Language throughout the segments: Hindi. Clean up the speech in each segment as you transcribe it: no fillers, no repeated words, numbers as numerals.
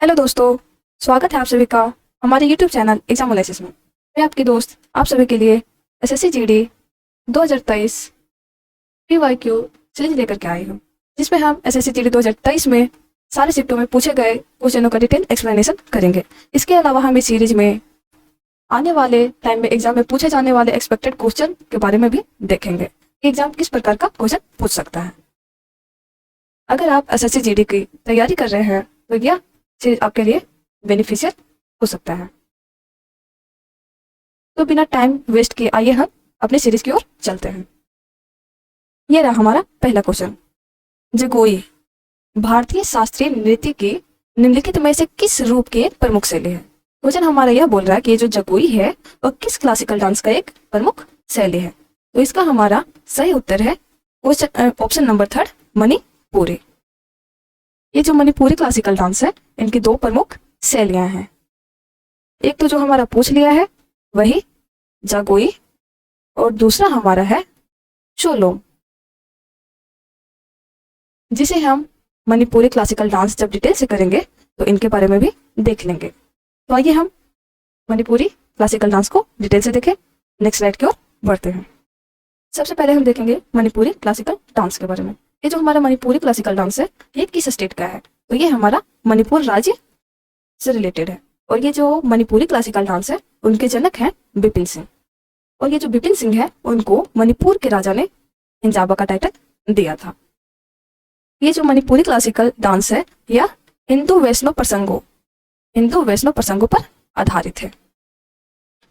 हेलो दोस्तों, स्वागत है आप सभी का हमारे यूट्यूब चैनल एग्जाम एनालिसिस में। मैं आपकी दोस्त आप सभी के लिए एसएससी जीडी 2023 पीवाईक्यू सीरीज लेकर के आई हूँ, जिसमें हम एसएससी जीडी 2023 में सारे शिफ्टों में पूछे गए क्वेश्चनों का डिटेल एक्सप्लेनेशन करेंगे। इसके अलावा हम इस सीरीज में आने वाले टाइम में एग्जाम में पूछे जाने वाले एक्सपेक्टेड क्वेश्चन के बारे में भी देखेंगे कि एग्जाम किस प्रकार का क्वेश्चन पूछ सकता है। अगर आप एसएससी जीडी की तैयारी कर रहे हैं तो यह चीज आपके लिए बेनिफिशियल हो सकता है। तो बिना टाइम वेस्ट किए आइए हम अपनी सीरीज की ओर चलते हैं। यह रहा हमारा पहला क्वेश्चन। जगोई भारतीय शास्त्रीय नृत्य के निम्नलिखित में से किस रूप के प्रमुख शैली है? क्वेश्चन हमारा यह बोल रहा है कि जो जगोई है वह किस क्लासिकल डांस का एक प्रमुख शैली है। तो इसका हमारा सही उत्तर है क्वेश्चन ऑप्शन नंबर 3 मणिपुरी। ये जो मणिपुरी क्लासिकल डांस है इनकी दो प्रमुख शैलियां हैं। एक तो जो हमारा पूछ लिया है वही जागोई और दूसरा हमारा है चोलोम, जिसे हम मणिपुरी क्लासिकल डांस जब डिटेल से करेंगे तो इनके बारे में भी देख लेंगे। तो आइए हम मणिपुरी क्लासिकल डांस को डिटेल से देखें। नेक्स्ट स्लाइड की ओर बढ़ते हैं। सबसे पहले हम देखेंगे मणिपुरी क्लासिकल डांस के बारे में। ये जो हमारा मणिपुरी क्लासिकल डांस है ये किस स्टेट का है? तो ये हमारा मणिपुर राज्य से रिलेटेड है। और ये जो मणिपुरी क्लासिकल डांस है उनके जनक हैं बिपिन सिंह। और ये जो बिपिन सिंह है उनको मणिपुर के राजा ने हिंजाबा का टाइटल दिया था। ये जो मणिपुरी क्लासिकल डांस है यह हिंदू वैष्णव प्रसंगों पर आधारित है,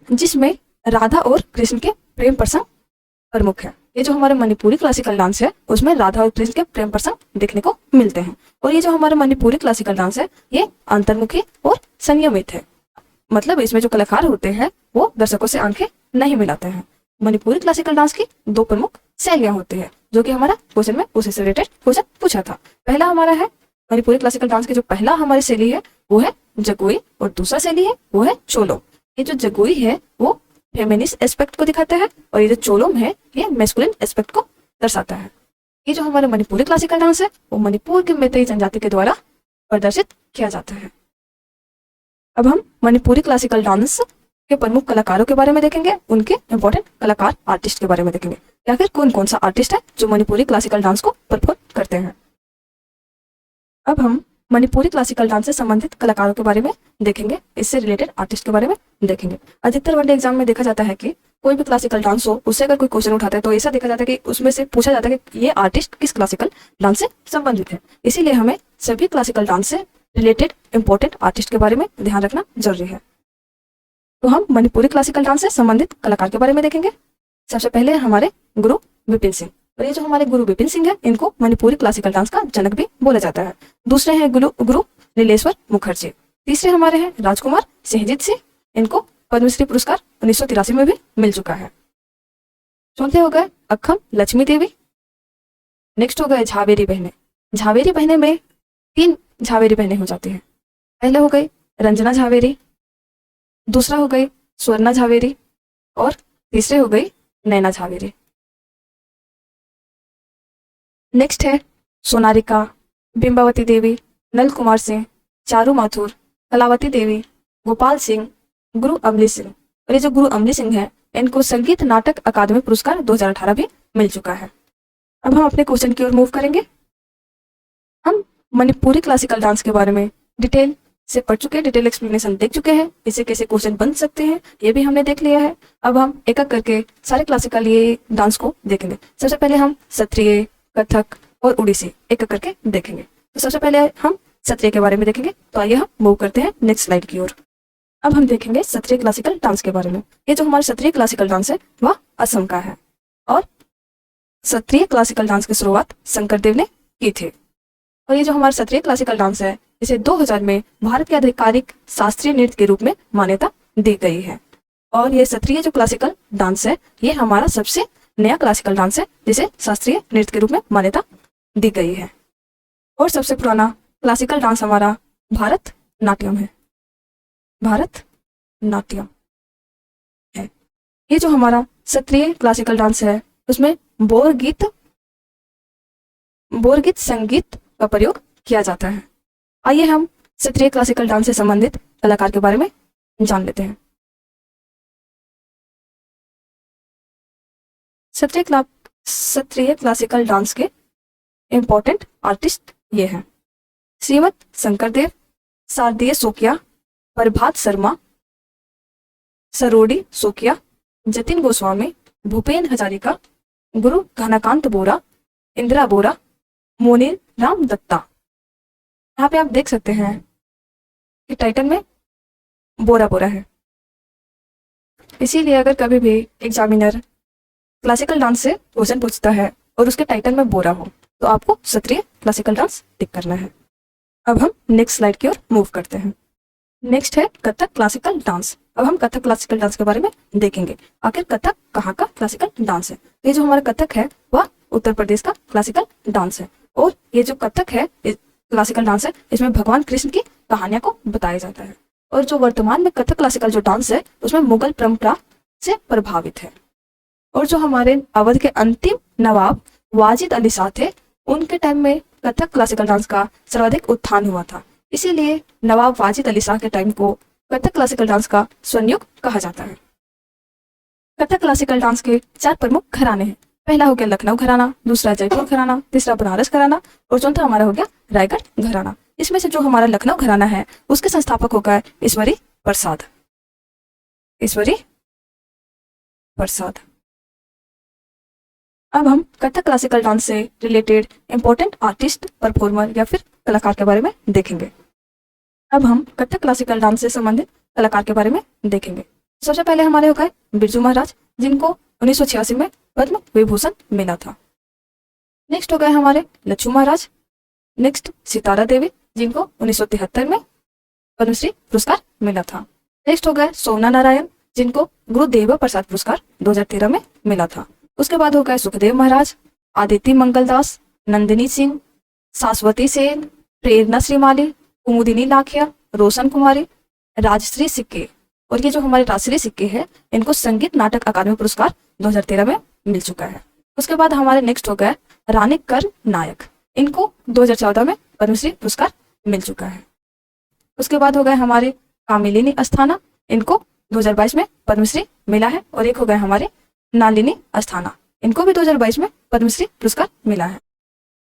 जिसमें राधा और कृष्ण के प्रेम प्रसंग प्रमुख है। ये जो हमारे मणिपुरी क्लासिकल डांस है उसमें राधा और कृष्ण के प्रेम प्रसंग देखने को मिलते हैं। और ये जो हमारा मणिपुरी क्लासिकल डांस है ये अंतर्मुखी और संयमित है, मतलब इसमें जो कलाकार होते हैं वो दर्शकों से आंखें नहीं मिलाते हैं। मणिपुरी क्लासिकल डांस की दो प्रमुख शैलियां होती है, जो कि हमारा क्वेश्चन में उसी से रिलेटेड क्वेश्चन पूछा था। पहला हमारा है मणिपुरी क्लासिकल डांस की जो पहला हमारी शैली है वो है जगोई और दूसरा शैली है वो है चोलो। ये जो जगोई है वो फेमिनिस्ट एस्पेक्ट को दिखाता है और ये जो चोलोम है ये मैस्कुलिन एस्पेक्ट को दर्शाता है। ये जो हमारा मणिपुरी क्लासिकल डांस है वो मणिपुर के मैतेई जनजाति के द्वारा प्रदर्शित किया जाता है। अब हम मणिपुरी क्लासिकल डांस के प्रमुख कलाकारों के बारे में देखेंगे, उनके इंपॉर्टेंट कलाकार आर्टिस्ट के बारे में देखेंगे, या फिर कौन कौन सा आर्टिस्ट है जो मणिपुरी क्लासिकल डांस को परफॉर्म करते हैं। अब हम मणिपुरी क्लासिकल डांस से संबंधित कलाकारों के बारे में देखेंगे, इससे रिलेटेड आर्टिस्ट के बारे में देखेंगे। अधिकतर वनडे एग्जाम में देखा जाता है कि कोई भी क्लासिकल डांस हो उससे अगर कोई क्वेश्चन उठाता है तो ऐसा देखा जाता है कि उसमें से पूछा जाता है कि ये आर्टिस्ट किस क्लासिकल डांस से संबंधित है। इसीलिए हमें सभी क्लासिकल डांस से रिलेटेड इंपॉर्टेंट आर्टिस्ट के बारे में ध्यान रखना जरूरी है। तो हम मणिपुरी क्लासिकल डांस से संबंधित कलाकार के बारे में देखेंगे। सबसे पहले हमारे गुरु विपिन सिंह। और ये जो हमारे गुरु विपिन सिंह है इनको मणिपुरी क्लासिकल डांस का जनक भी बोला जाता है। दूसरे हैं गुरु नीलेश्वर मुखर्जी। तीसरे हमारे हैं राजकुमार सिंहजीत सिंह, इनको पद्मश्री पुरस्कार 1983 में भी मिल चुका है। चौथे हो गए अक्खम लक्ष्मी देवी। नेक्स्ट हो गए झावेरी बहने। झावेरी बहने में 3 झावेरी बहनें हो जाती हैं। पहले हो गई रंजना झावेरी, दूसरा हो गई स्वर्णा झावेरी और तीसरे हो गई नैना झावेरी। नेक्स्ट है सोनारिका, बिंबावती देवी, नल कुमार सिंह, चारू माथुर, कलावती देवी, गोपाल सिंह, गुरु अमली सिंह। और ये जो गुरु अमली सिंह है इनको संगीत नाटक अकादमी पुरस्कार 2018 भी मिल चुका है। अब हम अपने क्वेश्चन की ओर मूव करेंगे। हम मणिपुरी क्लासिकल डांस के बारे में डिटेल से पढ़ चुके हैं, डिटेल एक्सप्लेनेशन देख चुके हैं, इससे कैसे क्वेश्चन बन सकते हैं ये भी हमने देख लिया है। अब हम एक एक करके सारे क्लासिकल ये डांस को देखेंगे। सबसे पहले हम सत्रिय, कथक और उड़ीसी एक एक करके देखेंगे। तो सबसे पहले हम सत्रिय के बारे में देखेंगे। तो आइए हम मूव करते हैं नेक्स्ट स्लाइड की ओर। अब हम देखेंगे सत्रिय क्लासिकल डांस के बारे में। ये जो हमारा सत्रिय क्लासिकल डांस है वह असम का है और सत्रिय क्लासिकल डांस की शुरुआत शंकरदेव ने की थी। और ये जो हमारा सत्रिय क्लासिकल डांस है इसे 2000 में भारत के आधिकारिक शास्त्रीय नृत्य के रूप में मान्यता दी गई है। और ये सत्रिय जो क्लासिकल डांस है ये हमारा सबसे नया क्लासिकल डांस है जिसे शास्त्रीय नृत्य के रूप में मान्यता दी गई है। और सबसे पुराना क्लासिकल डांस हमारा भारत नाट्यम है। भारत नाट्यम है। ये जो हमारा सत्रिय क्लासिकल डांस है उसमें बोरगीत संगीत का प्रयोग किया जाता है। आइए हम क्षेत्रीय क्लासिकल डांस से संबंधित कलाकार के बारे में जान लेते हैं। क्षेत्रीय क्लासिकल डांस के इम्पोर्टेंट आर्टिस्ट ये हैं: श्रीमत शंकरदेव, शारदीय सोकिया, प्रभात शर्मा, सरोडी सोकिया, जतिन गोस्वामी, भूपेन हजारिका, गुरु घनाकांत बोरा, इंदिरा बोरा, मोनिर राम दत्ता। यहाँ पे आप देख सकते हैं कि टाइटल में बोरा बोरा है, इसीलिए अगर कभी भी एग्जामिनर क्लासिकल डांस से क्वेश्चन पूछता है और उसके टाइटल में बोरा हो तो आपको क्षेत्रीय क्लासिकल डांस टिक करना है। अब हम नेक्स्ट स्लाइड की ओर मूव करते हैं। नेक्स्ट है कथक क्लासिकल डांस। अब हम कथक क्लासिकल डांस के बारे में देखेंगे, आखिर कथक कहाँ का क्लासिकल डांस है। तो ये जो हमारा कथक है वह उत्तर प्रदेश का क्लासिकल डांस है, और ये जो कथक है क्लासिकल डांस है, इसमें भगवान कृष्ण की कहानियों को बताया जाता है। और जो वर्तमान में कथक क्लासिकल जो डांस है उसमें मुगल परंपरा से प्रभावित है। और जो हमारे अवध के अंतिम नवाब वाजिद अली शाह थे, उनके टाइम में कथक क्लासिकल डांस का सर्वाधिक उत्थान हुआ था, इसीलिए नवाब वाजिद अली शाह के टाइम को कथक क्लासिकल डांस का स्वर्णयुग कहा जाता है। कथक क्लासिकल डांस के 4 प्रमुख घराने हैं। पहला हो गया लखनऊ घराना, दूसरा जयपुर घराना, तीसरा बनारस घराना और चौथा हमारा हो गया रायगढ़ घराना। इसमें से जो हमारा लखनऊ घराना है उसके संस्थापक हो गए ईश्वरी प्रसाद। ईश्वरी प्रसाद। अब हम कथक क्लासिकल डांस से रिलेटेड इंपॉर्टेंट आर्टिस्ट, परफॉर्मर या फिर कलाकार के बारे में देखेंगे। अब हम कथक क्लासिकल डांस से संबंधित कलाकार के बारे में देखेंगे। सबसे पहले हमारे हो गए बिरजू महाराज, जिनको 1986 में पद्म विभूषण मिला था। नेक्स्ट हो गए हमारे लच्छू महाराज। नेक्स्ट सितारा देवी, जिनको 1973 में पद्मश्री पुरस्कार मिला था। नेक्स्ट हो गए सोमना नारायण, जिनको गुरुदेव प्रसाद पुरस्कार 2013 में मिला था। उसके बाद हो गए सुखदेव महाराज, आदित्य मंगलदास, नंदिनी सिंह, शाश्वती सेन, प्रेरणा श्रीमाली, कुमुदिनी लाखिया, रोशन कुमारी, राजश्री सिक्के। और ये जो हमारे राजश्री सिक्के हैं इनको संगीत नाटक अकादमी पुरस्कार 2013 में मिल चुका है। उसके बाद हमारे नेक्स्ट हो गए रानी कर नायक, इनको 2014 में पद्मश्री पुरस्कार मिल चुका है। उसके बाद हो गए हमारे कामिलिनी अस्थाना, इनको 2022 में पद्मश्री मिला है। और एक हो गए हमारे नालिनी अस्थाना, इनको भी 2022 में पद्मश्री पुरस्कार मिला है।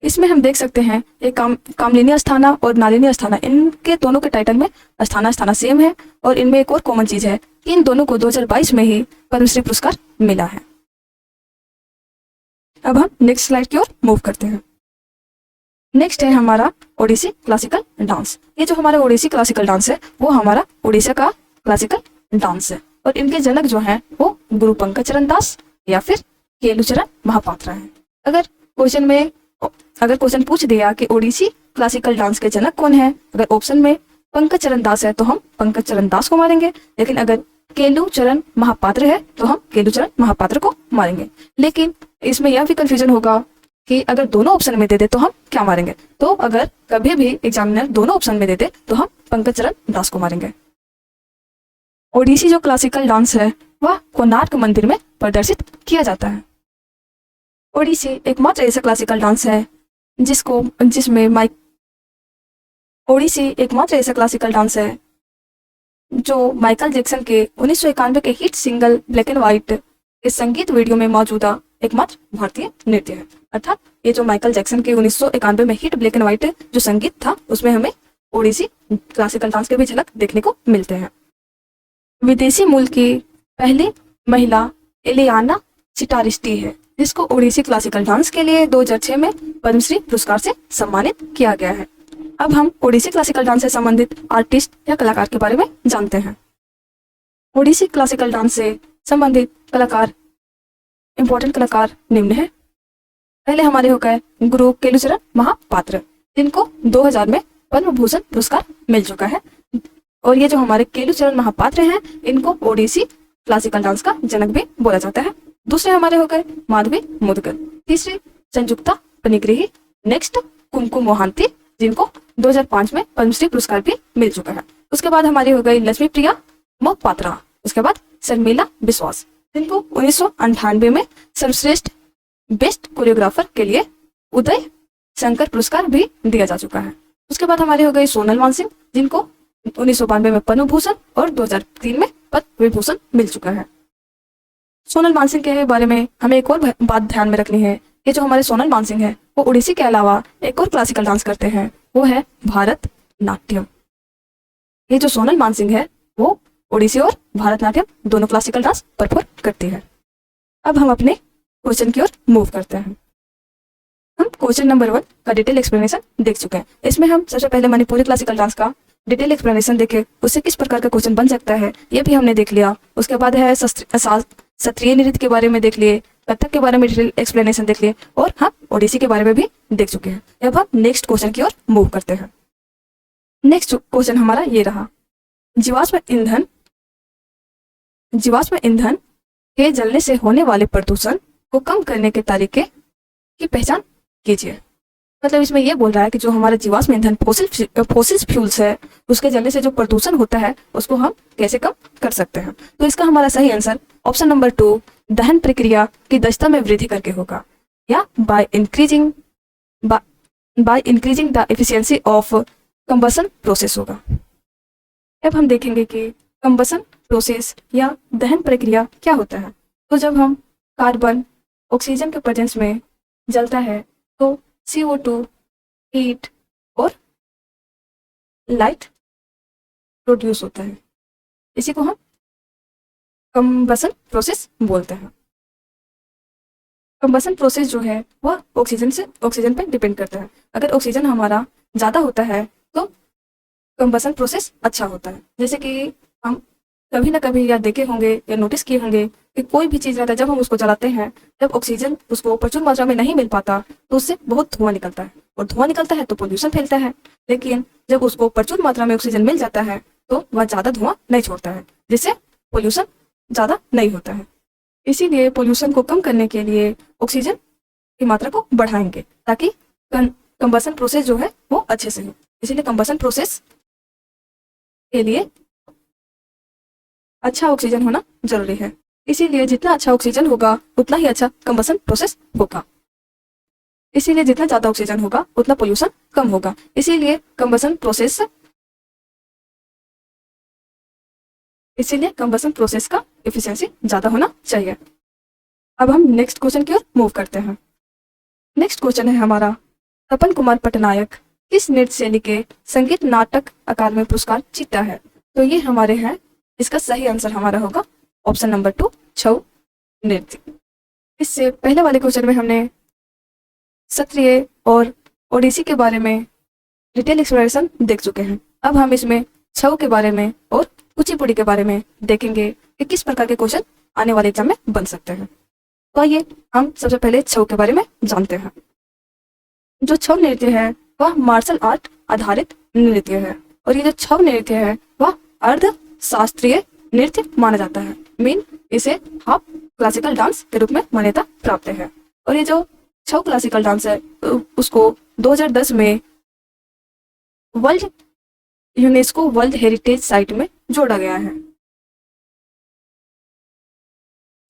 इसमें हम देख सकते हैं एक कामलिनी अस्थाना और नालिनी अस्थाना, इनके दोनों के टाइटल में अस्थाना अस्थाना सेम है। और इनमें एक और कॉमन चीज है कि इन दोनों को 2022 में ही पद्मश्री पुरस्कार मिला है। अब हम नेक्स्ट स्लाइड की ओर मूव करते हैं। नेक्स्ट है हमारा ओडिसी क्लासिकल डांस। ये जो हमारा ओडिसी क्लासिकल डांस है वो हमारा उड़ीसा का क्लासिकल डांस है। और इनके जनक जो हैं वो गुरु पंकज चरण दास या फिर केलुचरण महापात्रा हैं। अगर क्वेश्चन पूछ दिया कि ओडिसी क्लासिकल डांस के जनक कौन है, अगर ऑप्शन में पंकज चरण दास है तो हम पंकज चरण दास को मारेंगे, लेकिन अगर केलुचरण महापात्र है तो हम केलुचरण महापात्र को मारेंगे। लेकिन इसमें यह भी कंफ्यूजन होगा कि अगर दोनों ऑप्शन में दे दे तो हम क्या मारेंगे। तो अगर कभी भी एग्जामिनर दोनों ऑप्शन में दे दे तो हम पंकज चरण दास को मारेंगे। ओडिसी जो क्लासिकल डांस है वह कोणार्क मंदिर में प्रदर्शित किया जाता है। ओडिसी एकमात्र ऐसा क्लासिकल डांस है ओडिसी एकमात्र ऐसा क्लासिकल डांस है जो माइकल जैक्सन के 1991 के hit single black and white के संगीत वीडियो में मौजूदा एकमात्र भारतीय नृत्य है। अर्थात ये जो माइकल जैक्सन के 1991 में हिट ब्लैक एंड व्हाइट जो संगीत था उसमें हमें ओडिसी क्लासिकल डांस के भी झलक देखने को मिलते हैं। विदेशी मूल की पहली महिला एलियाना चिटारिस्टी है, जिसको ओडिसी क्लासिकल डांस के लिए 2006 में पद्मश्री पुरस्कार से सम्मानित किया गया है। अब हम ओडिसी क्लासिकल डांस से संबंधित आर्टिस्ट या कलाकार के बारे में जानते हैं। ओडिसी क्लासिकल डांस से संबंधित कलाकार, इंपॉर्टेंट कलाकार निम्न है। पहले हमारे हो गए गुरु केलुचरण महापात्र, जिनको 2000 में पद्म भूषण पुरस्कार मिल चुका है। और ये जो हमारे केलुचरण महापात्र हैं इनको ओडिसी क्लासिकल डांस का जनक भी बोला जाता है। दूसरे हमारे हो गए माधवी मुदगल, तीसरे संयुक्ता पनिग्रही, नेक्स्ट कुमकुम मोहांती, जिनको 2005 में पद्मश्री पुरस्कार भी मिल चुका है। उसके बाद हमारी हो गई लक्ष्मी प्रिया मोहपात्रा। उसके बाद शर्मिला विश्वास, जिनको 1998 में सर्वश्रेष्ठ बेस्ट कोरियोग्राफर के लिए उदय शंकर पुरस्कार भी दिया जा चुका है। उसके बाद हमारी हो गई सोनल मानसिंह, जिनको 1992 में पद्म भूषण और 2003 में पद्म विभूषण मिल चुका है। सोनल मानसिंह के बारे में हमें एक और बात ध्यान में रखनी है। ये जो हमारे सोनल मानसिंह है वो ओडिसी के अलावा एक और क्लासिकल डांस करते हैं, वो है भारतनाट्यम। ये जो सोनल मानसिंह है वो ओडिसी और भारतनाट्यम दोनों क्लासिकल डांस परफॉर्म करती है। अब हम अपने क्वेश्चन की ओर मूव करते हैं। हम क्वेश्चन नंबर 1 का डिटेल एक्सप्लेनेशन देख चुके हैं। इसमें हम सबसे पहले मणिपुरी क्लासिकल डांस का डिटेल एक्सप्लेनेशन देखे, उससे किस प्रकार का क्वेश्चन बन सकता है ये भी हमने देख लिया। उसके बाद है शास्त्रीय नृत्य के बारे में देख लिए, कथक के बारे में डिटेल एक्सप्लेनेशन देख लिए और हम ओडिसी के बारे में भी देख चुके हैं। अब हम नेक्स्ट क्वेश्चन की ओर मूव करते हैं। नेक्स्ट क्वेश्चन हमारा ये रहा, जीवाश्म ईंधन के जलने से होने वाले प्रदूषण को कम करने के तरीके की पहचान कीजिए। मतलब इसमें यह बोल रहा है कि जो हमारा जीवाश्म ईंधन फोसिल फ्यूल्स है उसके जलने से जो प्रदूषण होता है उसको हम कैसे कम कर सकते हैं। तो इसका हमारा सही आंसर ऑप्शन नंबर 2 दहन प्रक्रिया की दक्षता में वृद्धि करके होगा, या by increasing the efficiency of combustion process होगा। अब हम देखेंगे कि कंबसन प्रोसेस या दहन प्रक्रिया क्या होता है। तो जब हम कार्बन ऑक्सीजन के प्रेजेंस में जलता है तो CO2 हीट और लाइट प्रोड्यूस होता है। इसी को हम कंबसन प्रोसेस बोलते हैं। कंबसन प्रोसेस जो है वह ऑक्सीजन पे डिपेंड करता है। अगर ऑक्सीजन हमारा ज़्यादा होता है तो कंबसन प्रोसेस अच्छा होता है। जैसे कि हम कभी ना कभी या देखे होंगे या नोटिस किए होंगे कि कोई भी चीज़ रहता है, जब हम उसको जलाते हैं, जब ऑक्सीजन उसको प्रचुर मात्रा में नहीं मिल पाता तो उससे बहुत धुआं निकलता है, और धुआं निकलता है तो पोल्यूशन फैलता है। लेकिन जब उसको प्रचुर मात्रा में ऑक्सीजन मिल जाता है तो वह ज़्यादा धुआं नहीं छोड़ता है, जिससे पोल्यूशन ज़्यादा नहीं होता है। इसीलिए पोल्यूशन को कम करने के लिए ऑक्सीजन की मात्रा को बढ़ाएंगे ताकि कंबसन प्रोसेस जो है वो अच्छे से हो। इसीलिए कंबसन प्रोसेस के लिए अच्छा ऑक्सीजन होना जरूरी है। इसीलिए जितना अच्छा ऑक्सीजन होगा उतना ही अच्छा कंबसन प्रोसेस होगा। इसीलिए जितना ज्यादा ऑक्सीजन होगा उतना पोल्यूशन कम होगा। इसीलिए कंबसन प्रोसेस का एफिशिएंसी ज्यादा होना चाहिए। अब हम नेक्स्ट क्वेश्चन की ओर मूव करते हैं। नेक्स्ट क्वेश्चन है हमारा, तपन कुमार पटनायक किस नृत्य शैली के संगीत नाटक अकादमी पुरस्कार जीता है। तो ये हमारे हैं, इसका सही आंसर हमारा होगा ऑप्शन नंबर 2 छऊ नृत्य। इससे पहले वाले क्वेश्चन में हमने शास्त्रीय और ओडिसी के बारे में डिटेल एक्सप्लेनेशन देख चुके हैं। अब हम इसमें छऊ के बारे में और कुचिपुड़ी के बारे में देखेंगे कि किस प्रकार के क्वेश्चन आने वाले एग्जाम में बन सकते हैं। तो आइए हम सबसे पहले छऊ के बारे में जानते हैं। जो छऊ नृत्य है वह मार्शल आर्ट आधारित नृत्य है, और ये जो छऊ नृत्य है वह अर्ध शास्त्रीय नृत्य माना जाता है। मीन इसे हाफ क्लासिकल डांस के रूप में मान्यता प्राप्त है। और ये जो छऊ क्लासिकल डांस है उसको 2010 में यूनेस्को वर्ल्ड हेरिटेज साइट में जोड़ा गया है।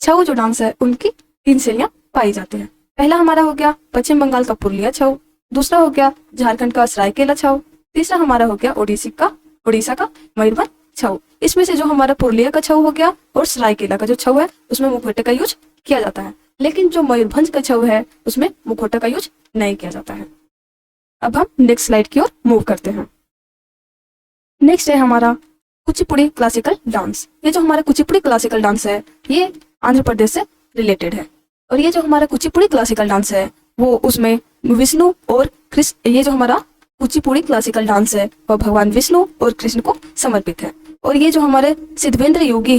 छऊ जो डांस है उनकी 3 शैलियां पाई जाती है। पहला हमारा हो गया पश्चिम बंगाल का पुरुलिया छऊ, दूसरा हो गया झारखंड का सरायकेला छऊ, तीसरा हमारा हो गया उड़ीसा का मयूरभंज छऊ। इसमें से जो हमारा पुरुलिया का छऊ हो गया और सरायकेला का जो छऊ है उसमें मुखौटे का यूज किया जाता है, लेकिन जो मयूरभंज का छऊ है उसमें मुखौटे का यूज नहीं किया जाता है। अब हम नेक्स्ट स्लाइड की ओर मूव करते हैं। नेक्स्ट है हमारा कुचिपुड़ी क्लासिकल डांस। ये जो हमारा कुचिपुड़ी क्लासिकल डांस है ये आंध्र प्रदेश से रिलेटेड है, और ये जो हमारा कुचिपुड़ी क्लासिकल डांस है वो उसमें विष्णु और कृष्ण, ये जो हमारा कुचिपुड़ी क्लासिकल डांस है वह भगवान विष्णु और कृष्ण को समर्पित है। और ये जो हमारे सिद्धवेंद्र योगी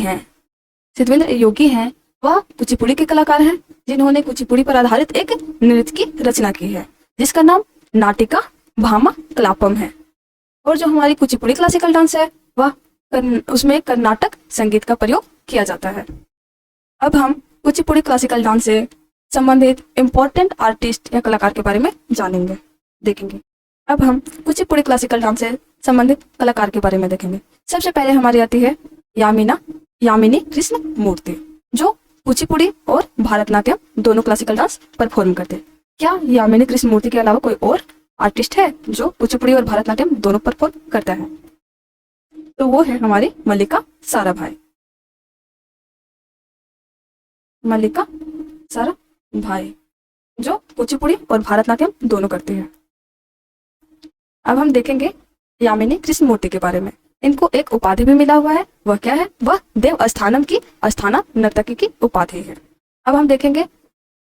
हैं वह कुचिपुड़ी के कलाकार हैं जिन्होंने कुचिपुड़ी पर आधारित एक नृत्य की रचना की है जिसका नाम नाटिका भामा क्लापम है। और जो हमारी कुचिपुड़ी क्लासिकल डांस है वह उसमें कर्नाटक संगीत का प्रयोग किया जाता है। अब हम कुचिपुड़ी क्लासिकल डांस से संबंधित इम्पोर्टेंट आर्टिस्ट या कलाकार के बारे में देखेंगे। अब हम कुचिपुड़ी क्लासिकल डांस से संबंधित कलाकार के बारे में देखेंगे। सबसे पहले हमारी आती है यामिनी कृष्ण मूर्ति, जो कुचिपुड़ी और भारतनाट्यम दोनों क्लासिकल डांस परफॉर्म करते हैं। क्या यामिनी कृष्ण मूर्ति के अलावा कोई और आर्टिस्ट है जो कुचिपुड़ी और भारतनाट्यम दोनों परफॉर्म करता है? तो वो है हमारी मल्लिका साराभाई। मल्लिका साराभाई जो कुचिपुड़ी और भारतनाट्यम दोनों करते हैं। अब हम देखेंगे यामिनी कृष्णमूर्ति के बारे में। इनको एक उपाधि भी मिला हुआ है, वह क्या है? वह देव स्थानम की अस्थाना नर्तकी की उपाधि है। अब हम देखेंगे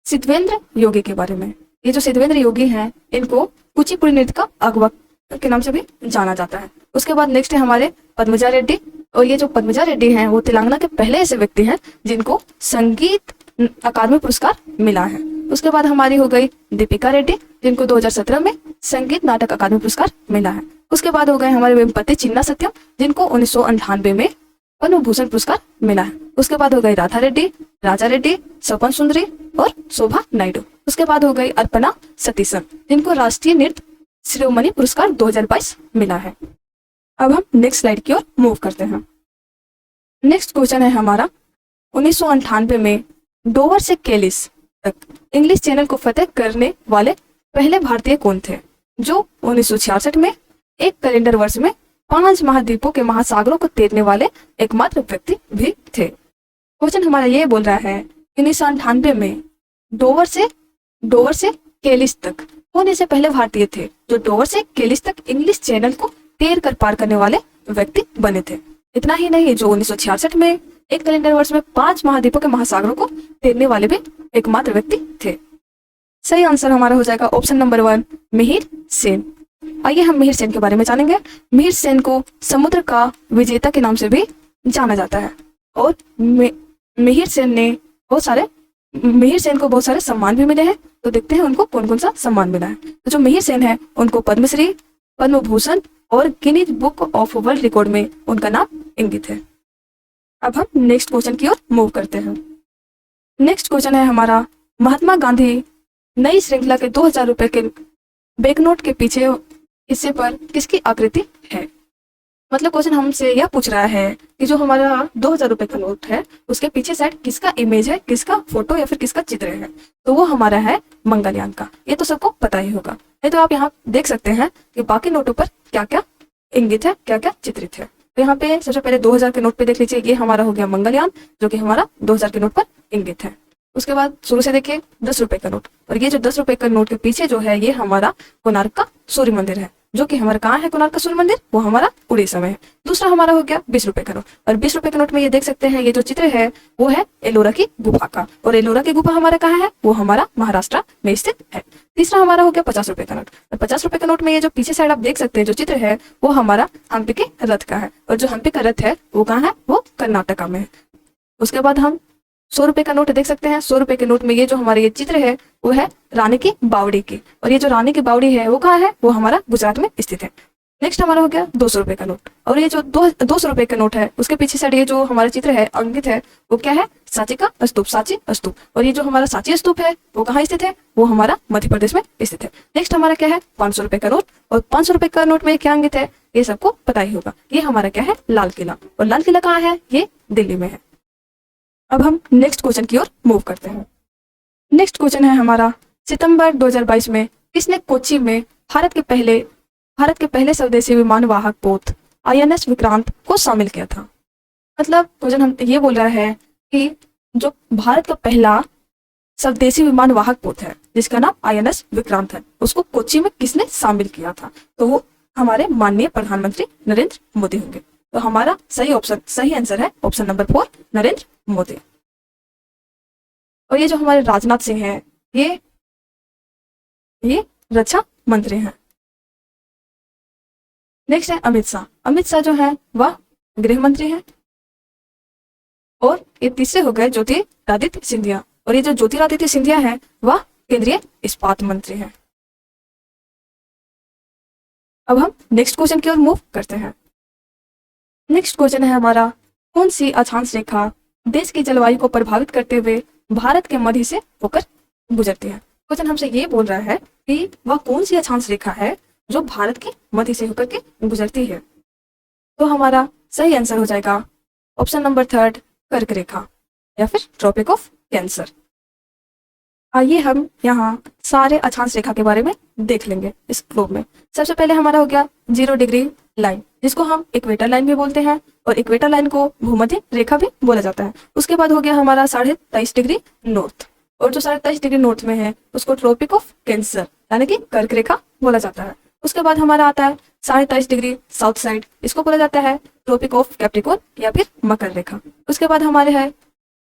सिद्धेंद्र योगी के बारे में। ये जो सिद्धेंद्र योगी हैं, इनको कुचिपुड़ी नृत्य का अगवा के नाम से भी जाना जाता है। उसके बाद नेक्स्ट है हमारे पद्मजा रेड्डी, और ये जो पद्मजा रेड्डी हैं वो तेलंगाना के पहले ऐसे व्यक्ति हैं जिनको संगीत अकादमी पुरस्कार मिला है। उसके बाद हमारी हो गई दीपिका रेड्डी, जिनको 2017 में संगीत नाटक अकादमी पुरस्कार मिला है। उसके बाद हो गए हमारे वेम्पति चिन्ना सत्यम, जिनको 1998 में पद्म भूषण पुरस्कार मिला है। उसके बाद हो गई राधा रेड्डी, राजा रेड्डी, स्वपन सुंदरी और शोभा नायडू। उसके बाद हो गई अर्पणा सतीशन, जिनको राष्ट्रीय नृत्य शिरोमणि पुरस्कार 2022 मिला है। अब हम नेक्स्ट स्लाइड की ओर मूव करते हैं। नेक्स्ट क्वेश्चन है हमारा 1998 में डोवर से केलिस तक इंग्लिश चैनल को फतेह करने वाले पहले भारतीय कौन थे, जो 1966 में एक कैलेंडर वर्ष में 5 महाद्वीपों के महासागरों को तैरने वाले एकमात्र व्यक्ति भी थे। क्वेश्चन हमारा ये बोल रहा है 1998 में डोवर से केलिस तक कौन ऐसे पहले भारतीय थे जो डोवर से केलिस तक इंग्लिश चैनल को तैर कर पार करने वाले व्यक्ति बने थे। इतना ही नहीं, जो 1966 में एक कैलेंडर वर्ष में 5 महाद्वीपों के महासागरों को तैरने वाले भी एकमात्र व्यक्ति थे। सही आंसर हमारा हो जाएगा ऑप्शन नंबर 1, मिहिर सेन। आइए हम मिहिर सेन के बारे में जानेंगे। मिहिर सेन को समुद्र का विजेता के नाम से भी जाना जाता है, और मिहिर सेन को बहुत सारे सम्मान भी मिले हैं। तो देखते हैं उनको कौन कौन सा सम्मान मिला है। तो जो मिहिर सेन है उनको पद्मश्री, पद्म भूषण और Guinness book of world record में उनका नाम इंगित है। अब हम नेक्स्ट क्वेश्चन की ओर मूव करते हैं। नेक्स्ट क्वेश्चन है हमारा महात्मा गांधी नई श्रृंखला के 2000 रुपए के बैंक नोट के पीछे हिस्से पर किसकी आकृति है? मतलब क्वेश्चन हमसे यह पूछ रहा है कि जो हमारा 2000 रुपए का नोट है उसके पीछे साइड किसका इमेज है, किसका फोटो या फिर किसका चित्र है? तो वो हमारा है मंगलयान का। ये तो सबको पता ही होगा। नहीं तो आप यहाँ देख सकते हैं कि बाकी नोटों पर क्या क्या इंगित है, क्या क्या चित्रित है। तो यहाँ पे सबसे पहले 2000 के नोट पे देख लीजिए, ये हमारा हो गया मंगलयान, जो कि हमारा 2000 के नोट पर इंगित है। उसके बाद शुरू से देखिए 10 रुपए का नोट, और ये जो 10 रुपए का नोट के पीछे जो है ये हमारा कोणार्क का सूर्य मंदिर है, जो कि हमारा कहाँ है कोणार्क का सूर्य मंदिर? वो हमारा उड़ीसा में है। दूसरा हमारा हो गया 20 रुपए का नोट, और 20 रुपए के नोट में ये देख सकते हैं ये जो चित्र है वो है एलोरा की गुफा का, और एलोरा की गुफा हमारा कहाँ है? वो हमारा महाराष्ट्र में स्थित है। तीसरा हमारा हो गया 50 रुपए का नोट, और 50 रुपए के नोट में ये जो पीछे साइड आप देख सकते हैं जो चित्र है वो हमारा हम्पी के रथ का है, और जो हम्पी का रथ है वो कहाँ है? वो कर्नाटका में है। उसके बाद हम 100 रुपए का नोट देख सकते हैं। 100 रुपए के नोट में ये जो हमारे ये चित्र है वो है रानी की बावड़ी की, और ये जो रानी की बावड़ी है वो कहाँ है? वो हमारा गुजरात में स्थित है। नेक्स्ट हमारा हो गया 200 रुपए का नोट, और ये जो 200 रुपए का नोट है उसके पीछे साइड ये जो हमारा चित्र है अंकित है वो क्या है? सांची का स्तूप, सांची स्तूप। और ये जो हमारा सांची स्तूप है वो कहाँ स्थित है? वो हमारा मध्य प्रदेश में स्थित है। नेक्स्ट हमारा क्या है? 500 रुपए का नोट, और 500 रुपए का नोट में क्या अंकित है? ये सबको पता ही होगा। ये हमारा क्या है? लाल किला, और लाल किला कहाँ है? ये दिल्ली में है। अब हम नेक्स्ट क्वेश्चन की ओर मूव करते हैं। नेक्स्ट क्वेश्चन है हमारा सितंबर 2022 में किसने कोच्चि में भारत के पहले स्वदेशी विमान वाहक पोत INS विक्रांत को शामिल किया था? मतलब क्वेश्चन हम ये बोल रहा है कि जो भारत का पहला स्वदेशी विमान वाहक पोत है जिसका नाम INS विक्रांत है, उसको कोच्चि में किसने शामिल किया था? तो वो हमारे माननीय प्रधानमंत्री नरेंद्र मोदी होंगे। तो हमारा सही आंसर है ऑप्शन नंबर 4, नरेंद्र मोदी। और ये जो हमारे राजनाथ सिंह हैं ये रक्षा मंत्री हैं। नेक्स्ट है अमित शाह। अमित शाह जो है वह गृह मंत्री हैं। और ये तीसरे हो गए ज्योतिरादित्य सिंधिया, और ये जो ज्योतिरादित्य सिंधिया है वह केंद्रीय इस्पात मंत्री हैं। अब हम नेक्स्ट क्वेश्चन की ओर मूव करते हैं। नेक्स्ट क्वेश्चन है हमारा कौन सी अक्षांश रेखा देश की जलवायु को प्रभावित करते हुए भारत के मध्य से होकर गुजरती है? क्वेश्चन हमसे ये बोल रहा है कि वह कौन सी अक्षांश रेखा है जो भारत के मध्य से होकर के गुजरती है? तो हमारा सही आंसर हो जाएगा ऑप्शन नंबर 3, कर्क रेखा या फिर ट्रॉपिक ऑफ कैंसर। आइए हम यहाँ सारे अक्षांश रेखा के बारे में देख लेंगे इस ग्लोब में। सबसे पहले हमारा हो गया 0 डिग्री लाइन, जिसको हम इक्वेटर लाइन भी बोलते हैं, और इक्वेटर लाइन को भूमध्य रेखा भी बोला जाता है। उसके बाद हो गया हमारा 23.5 डिग्री नॉर्थ, और जो 23.5 डिग्री नॉर्थ में है उसको ट्रॉपिक ऑफ कैंसर यानी कि कर्क रेखा बोला जाता है। उसके बाद हमारा आता है 23.5 डिग्री साउथ साइड, इसको बोला जाता है ट्रॉपिक ऑफ कैप्रिकॉर्न या फिर मकर रेखा। उसके बाद हमारे है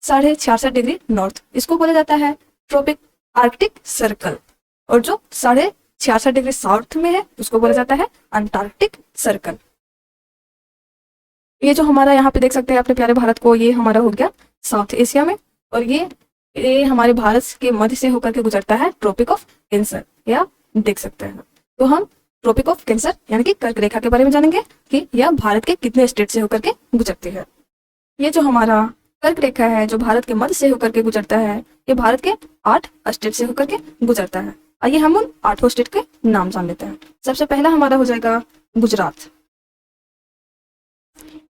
66.5 डिग्री नॉर्थ, इसको बोला जाता है ट्रॉपिक आर्कटिक सर्कल, और जो 66.5 डिग्री साउथ में है उसको बोला जाता है अंटार्कटिक सर्कल। ये जो हमारा यहाँ पे देख सकते हैं अपने प्यारे भारत को, ये हमारा हो गया साउथ एशिया में, और ये हमारे भारत के मध्य से होकर के गुजरता है ट्रॉपिक ऑफ कैंसर, या देख सकते हैं। तो हम ट्रॉपिक ऑफ कैंसर यानी कि कर्क रेखा के बारे में जानेंगे कि यह भारत के कितने स्टेट से होकर के गुजरती है। ये जो हमारा कर्क रेखा है जो भारत के मध्य से होकर के गुजरता है, ये भारत के 8 स्टेट से होकर के गुजरता है। आइए हम उन 8 स्टेट के नाम जान लेते हैं। सबसे पहला हमारा हो जाएगा गुजरात,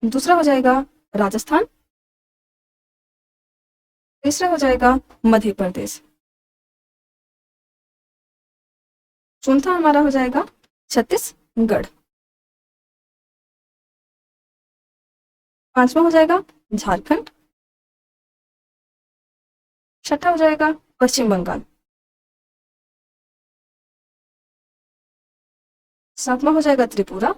दूसरा हो जाएगा राजस्थान, तीसरा हो जाएगा मध्य प्रदेश, चौथा हमारा हो जाएगा छत्तीसगढ़, पांचवा हो जाएगा झारखंड, छठा हो जाएगा पश्चिम बंगाल, सातवां हो जाएगा त्रिपुरा,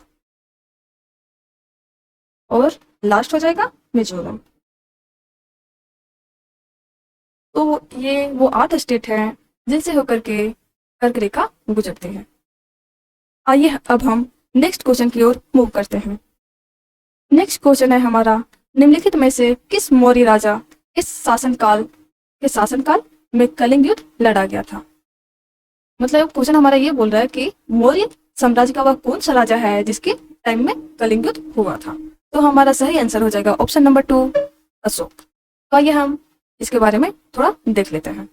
और लास्ट हो जाएगा मिजोरम। तो ये वो 8 स्टेट हैं जिनसे होकर के कर्क रेखा गुजरती है। आइए अब हम नेक्स्ट क्वेश्चन की ओर मूव करते हैं। नेक्स्ट क्वेश्चन है हमारा, निम्नलिखित में से किस मौर्य राजा के शासनकाल में कलिंग युद्ध लड़ा गया था। मतलब क्वेश्चन हमारा ये बोल रहा है कि मौर्य साम्राज्य का वह कौन सा राजा है जिसके टाइम में कलिंग युद्ध हुआ था। तो हमारा सही आंसर हो जाएगा ऑप्शन नंबर 2 अशोक। तो आइए हम इसके बारे में थोड़ा देख लेते हैं।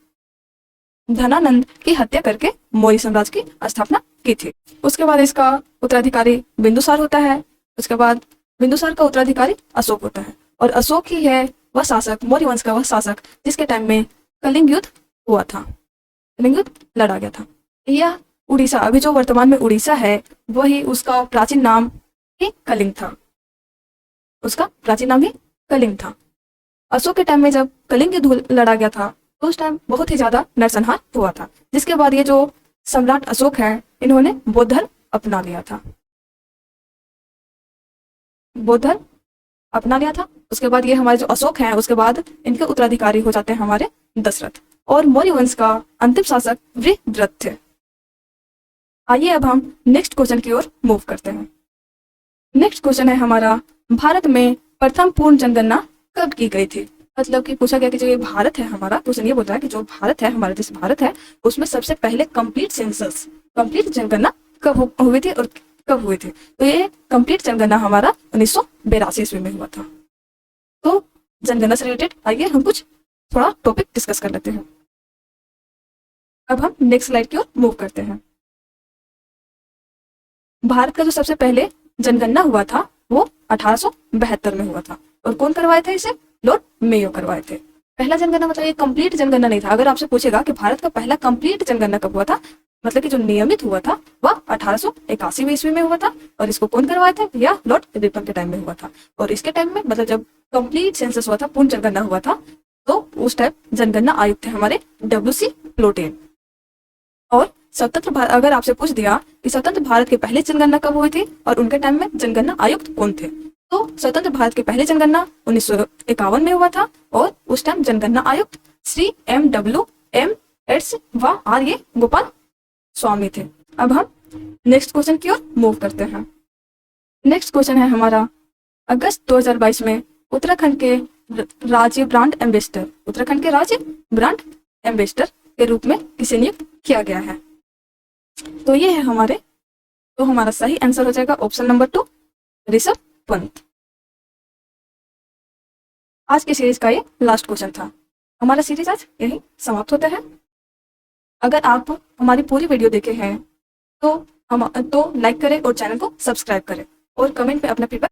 धनानंद की हत्या करके मौर्य साम्राज्य की स्थापना की थी। उसके बाद इसका उत्तराधिकारी बिंदुसार होता है। उसके बाद बिंदुसार का उत्तराधिकारी अशोक होता है, और अशोक ही है वह शासक, मौर्य वंश का वह शासक जिसके टाइम में कलिंग युद्ध हुआ था, कलिंग युद्ध लड़ा गया था। यह उड़ीसा, अभी जो वर्तमान में उड़ीसा है, वही उसका प्राचीन नाम ही कलिंग था, उसका प्राचीन नाम ही कलिंग था। अशोक के टाइम में जब कलिंग युद्ध लड़ा गया था तो उस टाइम बहुत ही ज्यादा नरसंहार हुआ था, जिसके बाद ये जो सम्राट अशोक है इन्होंने बौद्ध धर्म अपना लिया था, बौद्ध धर्म अपना लिया था। उसके बाद ये हमारे जो अशोक हैं उसके बाद इनके उत्तराधिकारी हो जाते हैं हमारे दशरथ, और मौर्य वंश का अंतिम शासक वृहद्रथ थे। आइए अब हम नेक्स्ट क्वेश्चन की ओर मूव करते हैं। नेक्स्ट क्वेश्चन है हमारा, भारत में प्रथम पूर्ण जनगणना कब की गई थी। मतलब कि पूछा गया कि जो ये भारत है हमारा, क्वेश्चन ये बोलता है कि जो भारत है, हमारा देश भारत है, उसमें सबसे पहले कंप्लीट सेंसस, कंप्लीट जनगणना कब हुई थी और कब हुई थी। तो ये कंप्लीट जनगणना हमारा 1982 ईस्वी में हुआ था। तो जनगणना से रिलेटेड आइए हम कुछ थोड़ा टॉपिक डिस्कस कर लेते हैं। अब हम नेक्स्ट स्लाइड की ओर मूव करते हैं। भारत का जो सबसे पहले जनगणना हुआ था वो 1872 में हुआ था, और कौन करवाए थे इसे, लॉर्ड मेयो करवाए थे। पहला जनगणना मतलब ये कंप्लीट जनगणना नहीं था। अगर आपसे पूछेगा कि भारत का पहला कंप्लीट जनगणना कब हुआ था, मतलब कि जो नियमित हुआ था वह 1881 ईस्वी में हुआ था, और इसको कौन करवाए थे, या लॉर्ड रिपन के टाइम में हुआ था। और इसके टाइम में मतलब जब कंप्लीट सेंसस हुआ था, पूर्ण जनगणना हुआ था, तो उस टाइम जनगणना आयुक्त थे हमारे WC प्लोटेन। और स्वतंत्र भारत, अगर आपसे पूछ दिया कि स्वतंत्र भारत के पहले जनगणना कब हुई थी और उनके टाइम में जनगणना आयुक्त कौन थे, तो स्वतंत्र भारत के पहले जनगणना 1951 में हुआ था, और उस टाइम जनगणना आयुक्त श्री MWM एड्स व RA गोपाल स्वामी थे। अब हम नेक्स्ट क्वेश्चन की ओर मूव करते हैं। नेक्स्ट क्वेश्चन है हमारा, अगस्त 2022 में उत्तराखंड के राज्य ब्रांड एम्बेसडर, उत्तराखंड के राज्य ब्रांड एम्बेसडर के रूप में किसे नियुक्त किया गया है। तो ये है हमारे, तो हमारा सही आंसर हो जाएगा ऑप्शन नंबर 2 ऋषभ पंत। आज की सीरीज का ये लास्ट क्वेश्चन था। हमारा सीरीज आज यही समाप्त होता है। अगर आप हमारी पूरी वीडियो देखे हैं तो लाइक करें और चैनल को सब्सक्राइब करें, और कमेंट में अपना फीडबैक